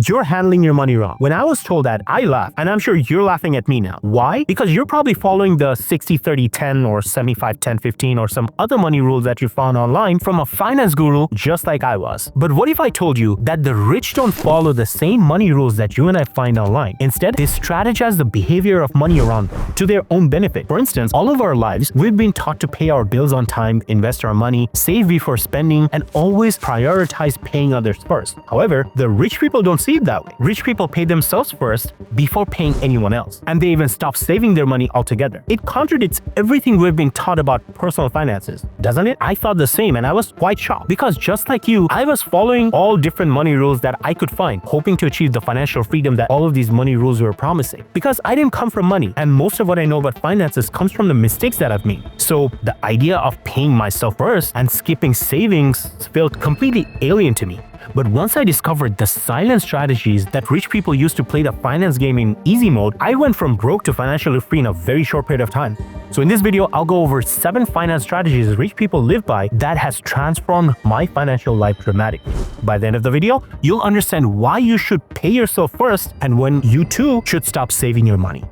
You're handling your money wrong. When I was told that, I laughed, and I'm sure you're laughing at me now. Why? Because you're probably following the 60-30-10 or 75-10-15 or some other money rules that you found online from a finance guru just like I was. But what if I told you that the rich don't follow the same money rules that you and I find online? Instead, they strategize the behavior of money around them to their own benefit. For instance, all of our lives, we've been taught to pay our bills on time, invest our money, save before spending, and always prioritize paying others first. However, the rich people don't see it that way. Rich people pay themselves first before paying anyone else, and they even stop saving their money altogether. It contradicts everything we've been taught about personal finances, doesn't it? I thought the same, and I was quite shocked because just like you, I was following all different money rules that I could find, hoping to achieve the financial freedom that all of these money rules were promising. Because I didn't come from money, and most of what I know about finances comes from the mistakes that I've made. So the idea of paying myself first and skipping savings felt completely alien to me. But once I discovered the silent strategies that rich people use to play the finance game in easy mode, I went from broke to financially free in a very short period of time. So in this video, I'll go over 7 finance strategies rich people live by that has transformed my financial life dramatically. By the end of the video, you'll understand why you should pay yourself first and when you too should stop saving your money.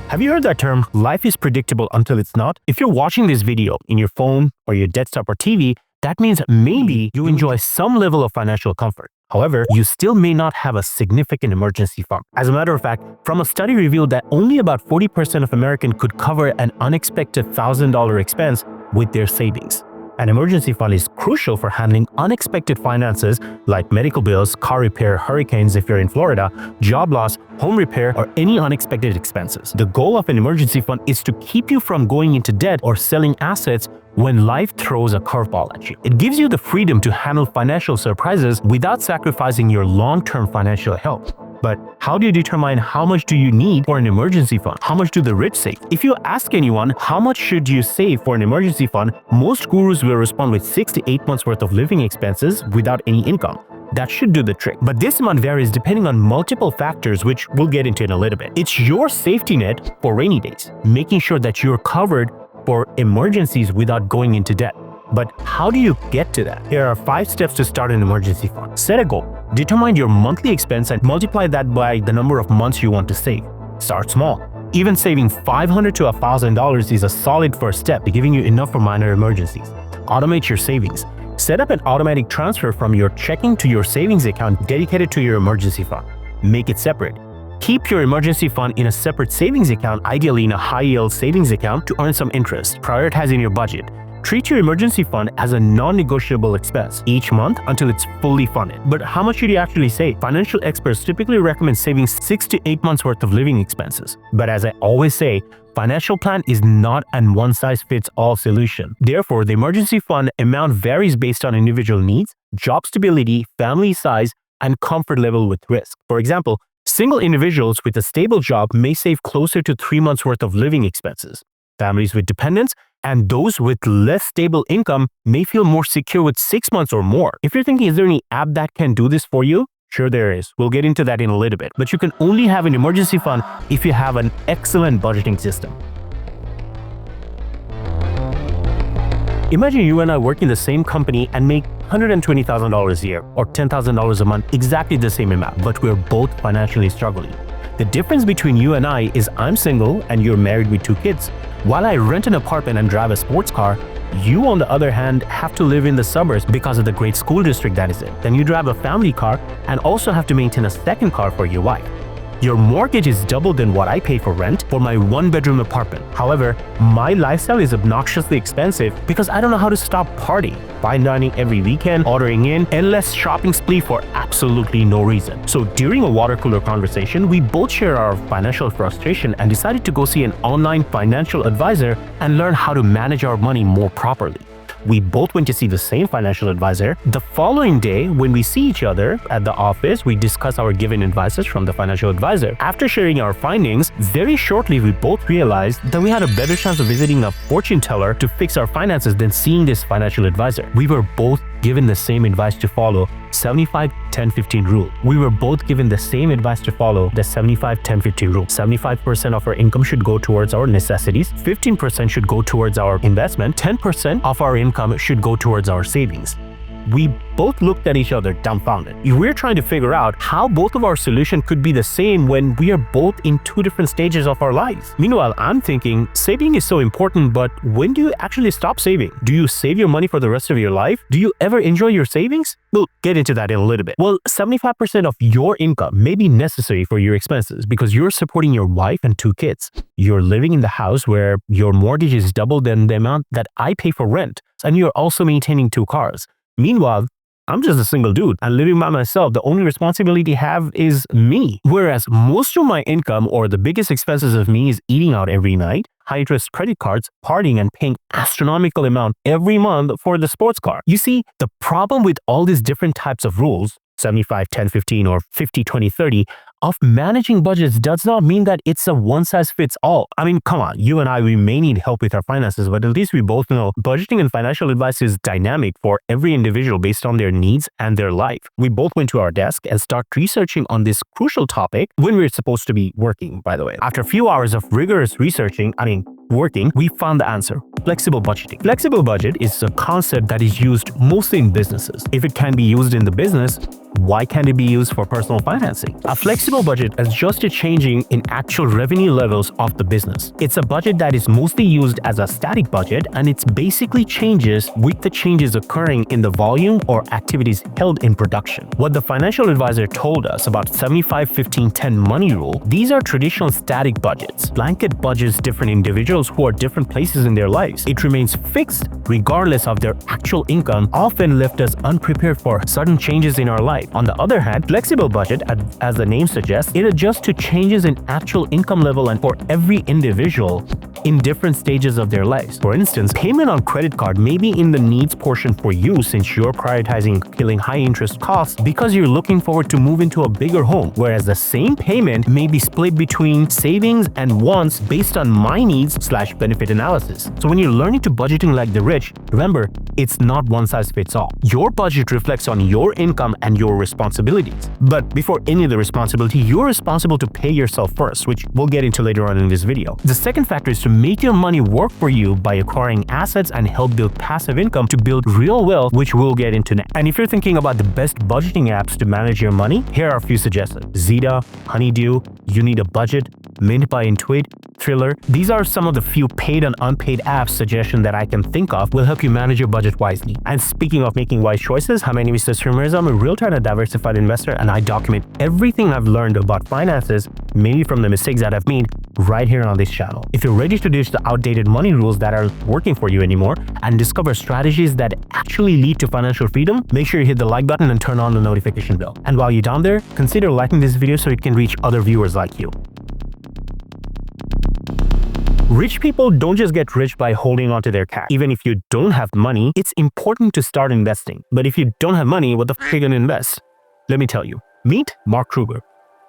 Have you heard that term, life is predictable until it's not? If you're watching this video in your phone or your desktop or TV, that means maybe you enjoy some level of financial comfort. However, you still may not have a significant emergency fund. As a matter of fact, from a study revealed that only about 40% of Americans could cover an unexpected $1,000 expense with their savings. An emergency fund is crucial for handling unexpected finances like medical bills, car repair, hurricanes if you're in Florida, job loss, home repair, or any unexpected expenses. The goal of an emergency fund is to keep you from going into debt or selling assets when life throws a curveball at you. It gives you the freedom to handle financial surprises without sacrificing your long-term financial health. But how do you determine how much do you need for an emergency fund? How much do the rich save? If you ask anyone, how much should you save for an emergency fund, most gurus will respond with 6 to 8 months worth of living expenses without any income. That should do the trick. But this amount varies depending on multiple factors, which we'll get into in a little bit. It's your safety net for rainy days, making sure that you're covered for emergencies without going into debt. But how do you get to that? Here are 5 steps to start an emergency fund. Set a goal. Determine your monthly expense and multiply that by the number of months you want to save. Start small. Even saving $500 to $1,000 is a solid first step, giving you enough for minor emergencies. Automate your savings. Set up an automatic transfer from your checking to your savings account dedicated to your emergency fund. Make it separate. Keep your emergency fund in a separate savings account, ideally in a high-yield savings account to earn some interest. Prioritizing your budget. Treat your emergency fund as a non-negotiable expense each month until it's fully funded. But how much should you actually save? Financial experts typically recommend saving 6 to 8 months worth of living expenses. But as I always say, financial plan is not a one-size-fits-all solution. Therefore, the emergency fund amount varies based on individual needs, job stability, family size, and comfort level with risk. For example, single individuals with a stable job may save closer to 3 months worth of living expenses. Families with dependents and those with less stable income may feel more secure with 6 months or more. If you're thinking, is there any app that can do this for you? Sure there is. We'll get into that in a little bit. But you can only have an emergency fund if you have an excellent budgeting system. Imagine you and I work in the same company and make $120,000 a year or $10,000 a month, exactly the same amount, but we're both financially struggling. The difference between you and I is I'm single and you're married with 2 kids. While I rent an apartment and drive a sports car, you on the other hand have to live in the suburbs because of the great school district that is in. Then you drive a family car and also have to maintain a second car for your wife. Your mortgage is double than what I pay for rent for my 1-bedroom apartment. However, my lifestyle is obnoxiously expensive because I don't know how to stop partying. Fine dining every weekend, ordering in, endless shopping spree for absolutely no reason. So during a water cooler conversation, we both share our financial frustration and decided to go see an online financial advisor and learn how to manage our money more properly. We both went to see the same financial advisor. The following day, when we see each other at the office, we discuss our given advices from the financial advisor. After sharing our findings, very shortly we both realized that we had a better chance of visiting a fortune teller to fix our finances than seeing this financial advisor. We were both given the same advice to follow 75-10-15 rule. We were both given the same advice to follow the 75-10-15 rule. 75% of our income should go towards our necessities, 15% should go towards our investment, 10% of our income should go towards our savings. We both looked at each other dumbfounded. We're trying to figure out how both of our solution could be the same when we are both in two different stages of our lives. Meanwhile, I'm thinking, saving is so important, but when do you actually stop saving? Do you save your money for the rest of your life? Do you ever enjoy your savings? We'll get into that in a little bit. Well, 75% of your income may be necessary for your expenses because you're supporting your wife and 2 kids. You're living in the house where your mortgage is double than the amount that I pay for rent, and you're also maintaining 2 cars. Meanwhile, I'm just a single dude and living by myself. The only responsibility I have is me. Whereas most of my income or the biggest expenses of me is eating out every night, high-interest credit cards, partying, and paying astronomical amount every month for the sports car. You see, the problem with all these different types of rules, 75, 10, 15, or 50, 20, 30, of managing budgets does not mean that it's a one-size-fits-all. I mean, come on, you and I, we may need help with our finances, but at least we both know budgeting and financial advice is dynamic for every individual based on their needs and their life. We both went to our desk and start researching on this crucial topic when we were supposed to be working, by the way. After a few hours of rigorous working, we found the answer: flexible budgeting. Flexible budget is a concept that is used mostly in businesses. If it can be used in the business, why can't it be used for personal financing? A flexible budget is just a changing in actual revenue levels of the business. It's a budget that is mostly used as a static budget, and it's basically changes with the changes occurring in the volume or activities held in production. What the financial advisor told us about 75, 15, 10 money rule, these are traditional static budgets. Blanket budgets different individuals who are different places in their lives. It remains fixed regardless of their actual income, often left us unprepared for sudden changes in our life. On the other hand, flexible budget, as the name suggests, it adjusts to changes in actual income level and for every individual in different stages of their lives. For instance, payment on credit card may be in the needs portion for you since you're prioritizing killing high interest costs because you're looking forward to move into a bigger home, whereas the same payment may be split between savings and wants based on my needs/benefit analysis. So when you're learning to budgeting like the rich, remember, it's not one size fits all. Your budget reflects on your income and your responsibilities. But before any of the responsibility, you're responsible to pay yourself first, which we'll get into later on in this video. The second factor is to make your money work for you by acquiring assets and help build passive income to build real wealth, which we'll get into next. And if you're thinking about the best budgeting apps to manage your money, here are a few suggestions: Zeta, Honeydew, You Need a Budget, Mint by Intuit, Thriller. These are some of the few paid and unpaid apps suggestions that I can think of will help you manage your budget wisely. And speaking of making wise choices, my name is Tasvir Mirza. I'm a realtor and a diversified investor, and I document everything I've learned about finances, mainly from the mistakes that I've made, right here on this channel. If you're ready to ditch the outdated money rules that aren't working for you anymore and discover strategies that actually lead to financial freedom, make sure you hit the like button and turn on the notification bell. And while you're down there, consider liking this video so it can reach other viewers like you. Rich people don't just get rich by holding on to their cash. Even if you don't have money, it's important to start investing. But if you don't have money, what the f are you gonna invest? Let me tell you. Meet Mark Kruger.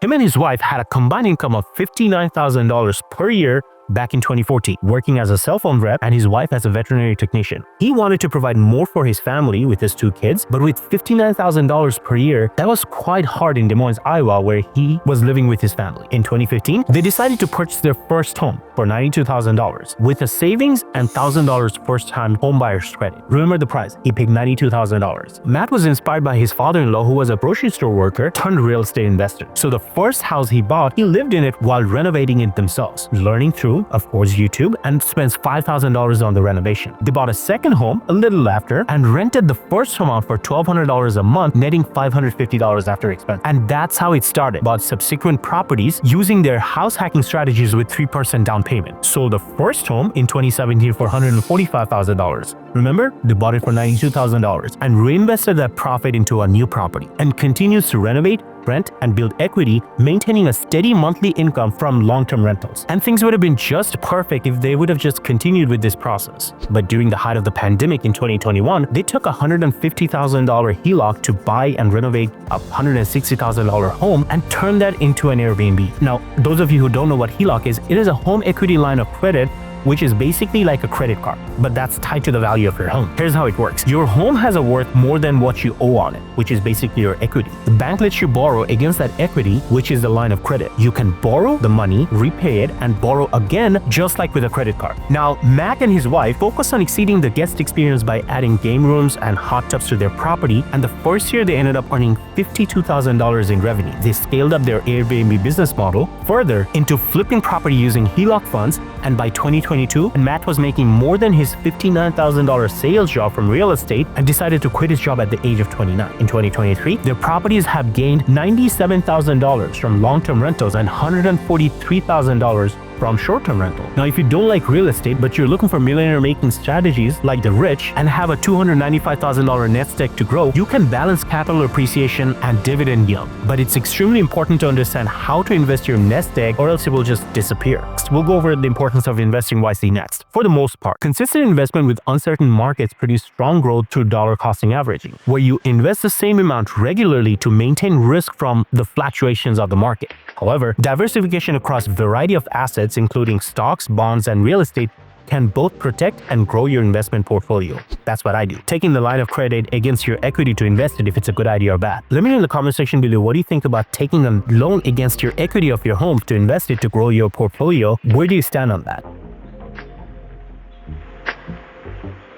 Him and his wife had a combined income of $59,000 per year back in 2014, working as a cell phone rep and his wife as a veterinary technician. He wanted to provide more for his family with his 2 kids, but with $59,000 per year, that was quite hard in Des Moines, Iowa, where he was living with his family. In 2015, they decided to purchase their first home for $92,000 with a savings and $1,000 first-time homebuyer's credit. Remember the price, he paid $92,000. Matt was inspired by his father-in-law, who was a grocery store worker turned real estate investor. So the first house he bought, he lived in it while renovating it themselves, learning through, of course, YouTube, and spends $5,000 on the renovation. They bought a second home a little after and rented the first home out for $1,200 a month, netting $550 after expense. And that's how it started. Bought subsequent properties using their house hacking strategies with 3% down payment. Sold the first home in 2017 for $145,000. Remember, they bought it for $92,000 and reinvested that profit into a new property and continues to renovate, rent, and build equity, maintaining a steady monthly income from long-term rentals. And things would have been just perfect if they would have just continued with this process. But during the height of the pandemic in 2021, they took a $150,000 HELOC to buy and renovate a $160,000 home and turn that into an Airbnb. Now, those of you who don't know what HELOC is, it is a home equity line of credit which is basically like a credit card, but that's tied to the value of your home. Here's how it works. Your home has a worth more than what you owe on it, which is basically your equity. The bank lets you borrow against that equity, which is the line of credit. You can borrow the money, repay it, and borrow again, just like with a credit card. Now, Mac and his wife focused on exceeding the guest experience by adding game rooms and hot tubs to their property, and the first year they ended up earning $52,000 in revenue. They scaled up their Airbnb business model further into flipping property using HELOC funds, and by 2022, Matt was making more than his $59,000 sales job from real estate and decided to quit his job at the age of 29. In 2023, their properties have gained $97,000 from long-term rentals and $143,000 from short-term rental. Now, if you don't like real estate, but you're looking for millionaire-making strategies like the rich and have a $295,000 nest egg to grow, you can balance capital appreciation and dividend yield. But it's extremely important to understand how to invest your nest egg, or else it will just disappear. Next, we'll go over the importance of investing wisely next. For the most part, consistent investment with uncertain markets produce strong growth through dollar costing averaging, where you invest the same amount regularly to maintain risk from the fluctuations of the market. However, diversification across a variety of assets, including stocks, bonds, and real estate, can both protect and grow your investment portfolio. That's what I do. Taking the line of credit against your equity to invest it, if it's a good idea or bad. Let me know in the comment section below, what do you think about taking a loan against your equity of your home to invest it to grow your portfolio? Where do you stand on that?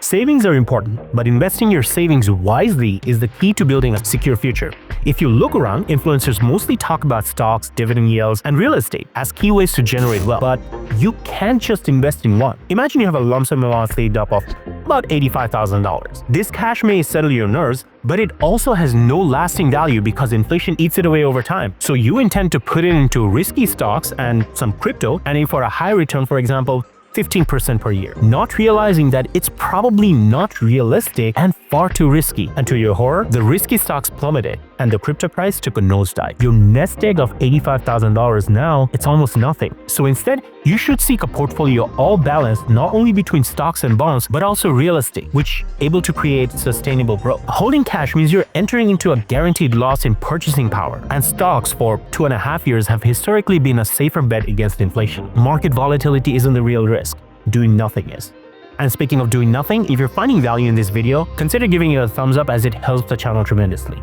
Savings are important, but investing your savings wisely is the key to building a secure future. If you look around, influencers mostly talk about stocks, dividend yields, and real estate as key ways to generate wealth, but you can't just invest in one. Imagine you have a lump sum amount saved up of about $85,000. This cash may settle your nerves, but it also has no lasting value because inflation eats it away over time. So you intend to put it into risky stocks and some crypto and aim for a high return, for example, 15% per year, not realizing that it's probably not realistic and far too risky. And to your horror, the risky stocks plummeted and the crypto price took a nosedive. Your nest egg of $85,000 now, it's almost nothing. So instead, you should seek a portfolio all balanced not only between stocks and bonds, but also real estate, which able to create sustainable growth. Holding cash means you're entering into a guaranteed loss in purchasing power, and stocks for 2.5 years have historically been a safer bet against inflation. Market volatility isn't the real risk. Doing nothing is. And speaking of doing nothing, if you're finding value in this video, consider giving it a thumbs up as it helps the channel tremendously.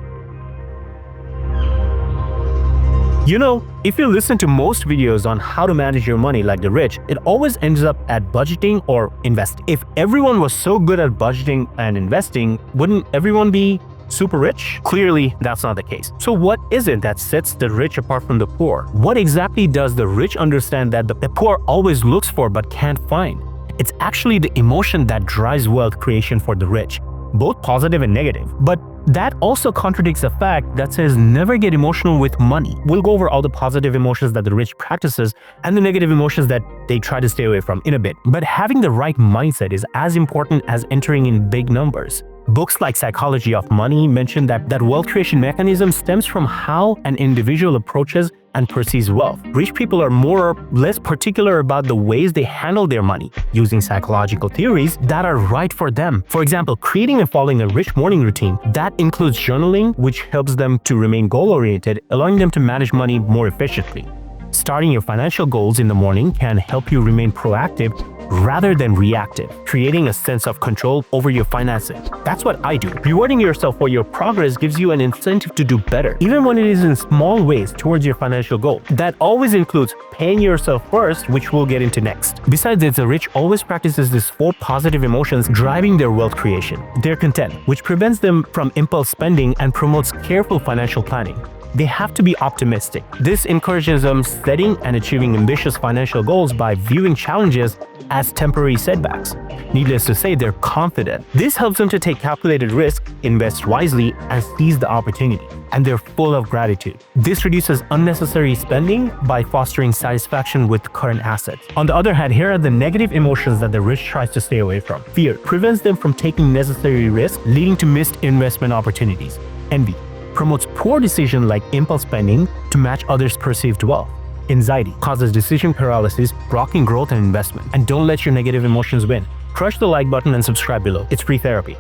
You know, if you listen to most videos on how to manage your money like the rich, it always ends up at budgeting or investing. If everyone was so good at budgeting and investing, wouldn't everyone be super rich? Clearly, that's not the case. So what is it that sets the rich apart from the poor? What exactly does the rich understand that the poor always looks for but can't find? It's actually the emotion that drives wealth creation for the rich, both positive and negative. But that also contradicts the fact that says never get emotional with money. We'll go over all the positive emotions that the rich practices and the negative emotions that they try to stay away from in a bit. But having the right mindset is as important as entering in big numbers. Books like Psychology of Money mention that wealth creation mechanism stems from how an individual approaches and perceives wealth. Rich people are more or less particular about the ways they handle their money, using psychological theories that are right for them. For example, creating and following a rich morning routine that includes journaling, which helps them to remain goal-oriented, allowing them to manage money more efficiently. Starting your financial goals in the morning can help you remain proactive rather than reactive, creating a sense of control over your finances. That's what I do. Rewarding yourself for your progress gives you an incentive to do better, even when it is in small ways towards your financial goal. That always includes paying yourself first, which we'll get into next. Besides this, the rich always practices these 4 positive emotions driving their wealth creation. They're content, which prevents them from impulse spending and promotes careful financial planning. They have to be optimistic. This encourages them setting and achieving ambitious financial goals by viewing challenges as temporary setbacks. Needless to say, they're confident. This helps them to take calculated risk, invest wisely, and seize the opportunity. And they're full of gratitude. This reduces unnecessary spending by fostering satisfaction with current assets. On the other hand, here are the negative emotions that the rich tries to stay away from. Fear prevents them from taking necessary risks, leading to missed investment opportunities. Envy promotes poor decisions like impulse spending to match others' perceived wealth. Anxiety causes decision paralysis, blocking growth and investment. And don't let your negative emotions win. Crush the like button and subscribe below. It's free therapy.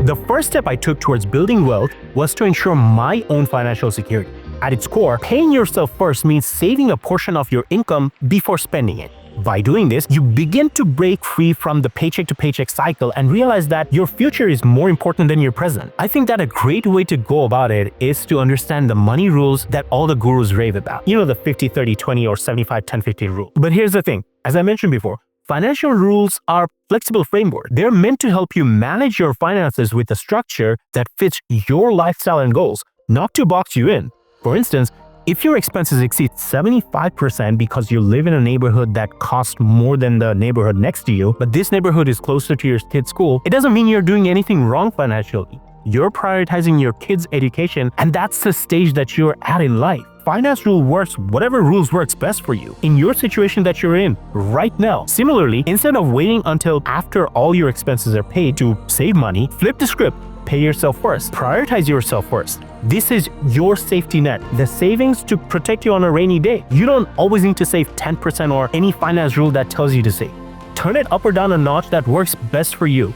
The first step I took towards building wealth was to ensure my own financial security. At its core, paying yourself first means saving a portion of your income before spending it. By doing this, you begin to break free from the paycheck-to-paycheck cycle and realize that your future is more important than your present. I think that a great way to go about it is to understand the money rules that all the gurus rave about. You know, the 50-30-20 or 75-10-15 rule. But here's the thing, as I mentioned before, financial rules are flexible framework. They're meant to help you manage your finances with a structure that fits your lifestyle and goals, not to box you in. For instance, if your expenses exceed 75% because you live in a neighborhood that costs more than the neighborhood next to you, but this neighborhood is closer to your kid's school, it doesn't mean you're doing anything wrong financially. You're prioritizing your kid's education, and that's the stage that you're at in life. Finance rule works whatever rules works best for you in your situation that you're in right now. Similarly, instead of waiting until after all your expenses are paid to save money, flip the script. Pay yourself first. Prioritize yourself first. This is your safety net, the savings to protect you on a rainy day. You don't always need to save 10% or any finance rule that tells you to save. Turn it up or down a notch that works best for you.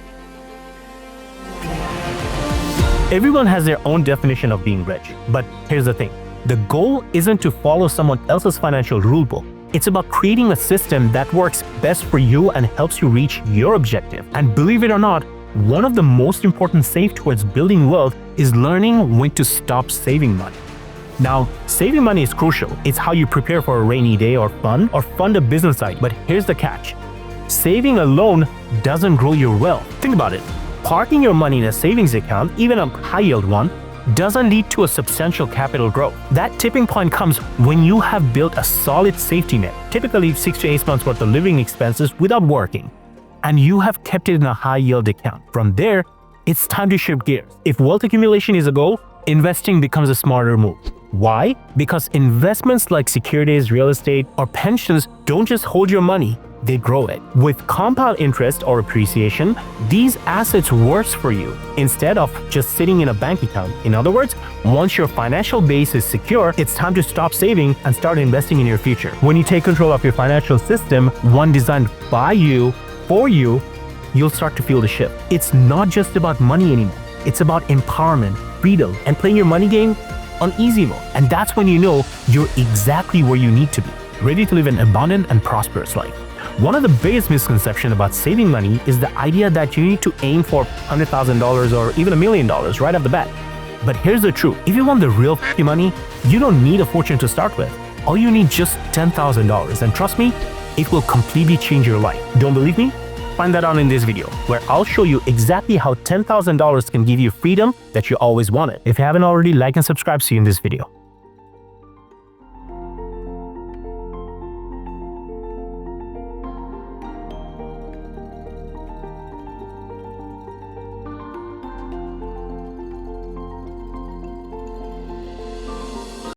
Everyone has their own definition of being rich, but here's the thing. The goal isn't to follow someone else's financial rulebook. It's about creating a system that works best for you and helps you reach your objective. And believe it or not, one of the most important safe towards building wealth is learning when to stop saving money. Now, saving money is crucial. It's how you prepare for a rainy day or fund a business site. But here's the catch. Saving alone doesn't grow your wealth. Think about it. Parking your money in a savings account, even a high-yield one, doesn't lead to a substantial capital growth. That tipping point comes when you have built a solid safety net, typically 6 to 8 months worth of living expenses without working, and you have kept it in a high-yield account. From there, it's time to shift gears. If wealth accumulation is a goal, investing becomes a smarter move. Why? Because investments like securities, real estate, or pensions don't just hold your money, they grow it. With compound interest or appreciation, these assets work for you instead of just sitting in a bank account. In other words, once your financial base is secure, it's time to stop saving and start investing in your future. When you take control of your financial system, one designed by you, for you, you'll start to feel the shift. It's not just about money anymore. It's about empowerment, freedom, and playing your money game on easy mode. And that's when you know you're exactly where you need to be, ready to live an abundant and prosperous life. One of the biggest misconceptions about saving money is the idea that you need to aim for $100,000 or even $1 million right off the bat. But here's the truth. If you want the real money, you don't need a fortune to start with. All you need just $10,000. And trust me, it will completely change your life. Don't believe me? Find that out in this video, where I'll show you exactly how $10,000 can give you freedom that you always wanted. If you haven't already, like and subscribe. See you in this video.